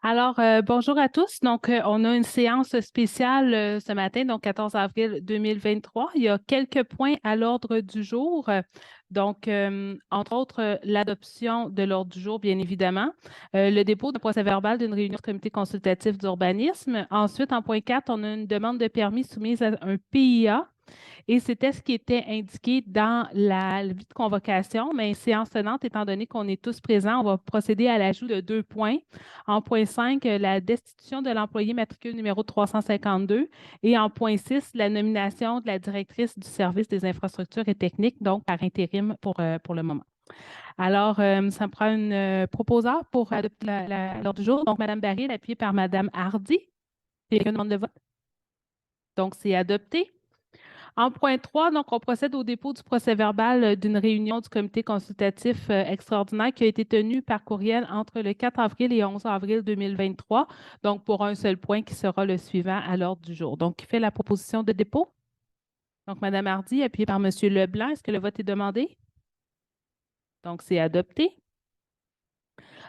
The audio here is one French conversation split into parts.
Alors, bonjour à tous. Donc, on a une séance spéciale ce matin, donc 14 avril 2023. Il y a quelques points à l'ordre du jour. Donc, entre autres, l'adoption de l'ordre du jour, bien évidemment, le dépôt de procès-verbal d'une réunion du comité consultatif d'urbanisme. Ensuite, en point 4, on a une demande de permis soumise à un PIA. Et c'était ce qui était indiqué dans la levée de convocation, mais séance tenante, étant donné qu'on est tous présents, on va procéder à l'ajout de 2 points. En point 5, la destitution de l'employé matricule numéro 352 et en point 6, la nomination de la directrice du service des infrastructures et techniques, donc par intérim pour le moment. Alors, ça me prend une proposeur pour adopter l'ordre du jour. Donc, Mme Barry, appuyée par Mme Hardy. Il y a une demande de vote. Donc, c'est adopté. En point 3, donc, on procède au dépôt du procès-verbal d'une réunion du comité consultatif extraordinaire qui a été tenue par courriel entre le 4 avril et 11 avril 2023, donc pour un seul point qui sera le suivant à l'ordre du jour. Donc, qui fait la proposition de dépôt? Donc, Mme Hardy, appuyée par M. Leblanc. Est-ce que le vote est demandé? Donc, c'est adopté.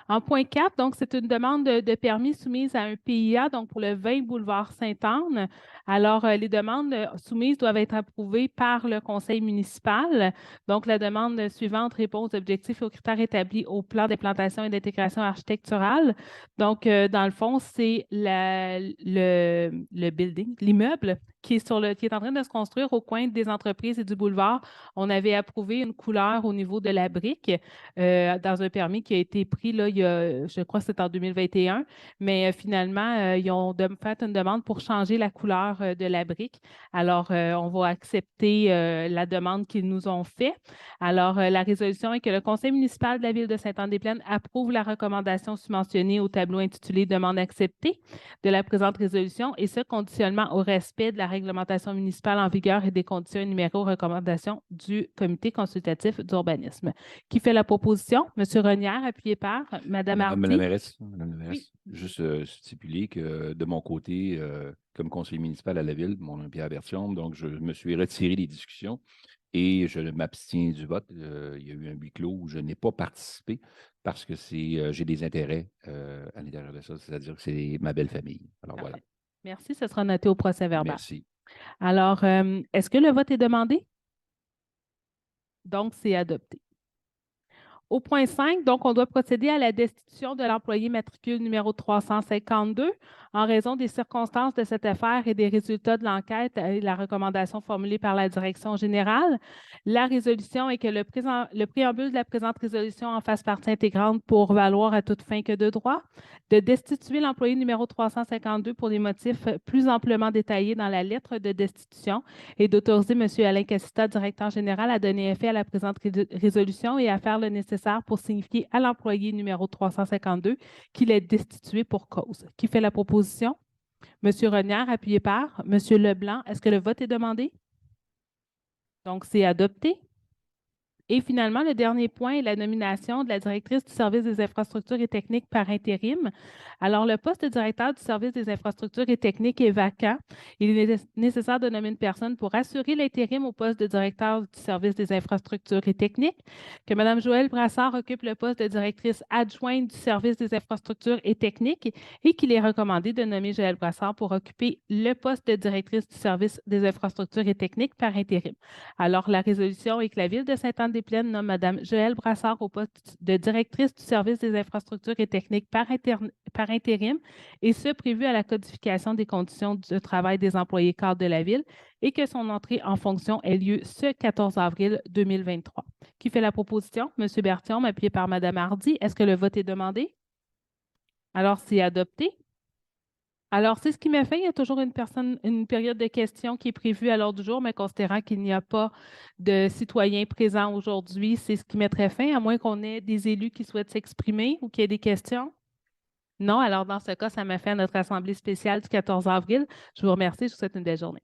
En point 4, donc, c'est une demande de permis soumise à un PIA, donc pour le 20 boulevard Sainte-Anne. Alors, les demandes soumises doivent être approuvées par le conseil municipal. Donc, la demande suivante répond aux objectifs et aux critères établis au plan d'implantation et d'intégration architecturale. Donc, dans le fond, c'est le building, l'immeuble qui est en train de se construire au coin des entreprises et du boulevard. On avait approuvé une couleur au niveau de la brique dans un permis qui a été pris, là, je crois que c'est en 2021, mais finalement, ils ont fait une demande pour changer la couleur de la brique. Alors, on va accepter la demande qu'ils nous ont fait. Alors, la résolution est que le conseil municipal de la ville de Sainte-Anne-des-Plaines approuve la recommandation subventionnée au tableau intitulé Demande acceptée de la présente résolution et ce conditionnement au respect de la réglementation municipale en vigueur et des conditions énumérées aux recommandations du comité consultatif d'urbanisme. Qui fait la proposition? M. Renière, appuyé par Mme Hardy. Madame la Oui. mairesse, juste stipuler que de mon côté, comme conseiller municipal à la ville, mon nom est Pierre Bertium, donc je me suis retiré des discussions et je m'abstiens du vote. Il y a eu un huis clos où je n'ai pas participé parce que j'ai des intérêts à l'intérieur de ça, c'est-à-dire que c'est ma belle famille. Alors voilà. Parfait. Merci, ce sera noté au procès-verbal. Merci. Alors, est-ce que le vote est demandé? Donc, c'est adopté. Au point 5, donc, on doit procéder à la destitution de l'employé matricule numéro 352 en raison des circonstances de cette affaire et des résultats de l'enquête et la recommandation formulée par la direction générale. La résolution est que le préambule de la présente résolution en fasse partie intégrante pour valoir à toute fin que de droit, de destituer l'employé numéro 352 pour des motifs plus amplement détaillés dans la lettre de destitution et d'autoriser M. Alain Cassita, directeur général, à donner effet à la présente résolution et à faire le nécessaire pour signifier à l'employé numéro 352 qu'il est destitué pour cause. Qui fait la proposition? M. Renière, appuyé par M. Leblanc. Est-ce que le vote est demandé? Donc, c'est adopté. Et finalement, le dernier point est la nomination de la directrice du service des infrastructures et techniques par intérim. Alors, le poste de directeur du service des infrastructures et techniques est vacant. Il est nécessaire de nommer une personne pour assurer l'intérim au poste de directeur du service des infrastructures et techniques, que Mme Joëlle Brassard occupe le poste de directrice adjointe du service des infrastructures et techniques et qu'il est recommandé de nommer Joëlle Brassard pour occuper le poste de directrice du service des infrastructures et techniques par intérim. Alors, la résolution est que la Ville de Sainte-Anne-des-Plaines nomme Mme Joëlle Brassard au poste de directrice du service des infrastructures et techniques par intérim, et ce, prévu à la codification des conditions de travail des employés cadres de la Ville, et que son entrée en fonction ait lieu ce 14 avril 2023. Qui fait la proposition? M. Berthiaume, appuyé par Mme Hardy. Est-ce que le vote est demandé? Alors, c'est adopté. Alors, c'est ce qui m'a fait. Il y a toujours une période de questions qui est prévue à l'ordre du jour, mais considérant qu'il n'y a pas de citoyens présents aujourd'hui, c'est ce qui mettrait fin, à moins qu'on ait des élus qui souhaitent s'exprimer ou qu'il y ait des questions. Non, alors dans ce cas, ça m'a fait à notre assemblée spéciale du 14 avril. Je vous remercie. Je vous souhaite une belle journée.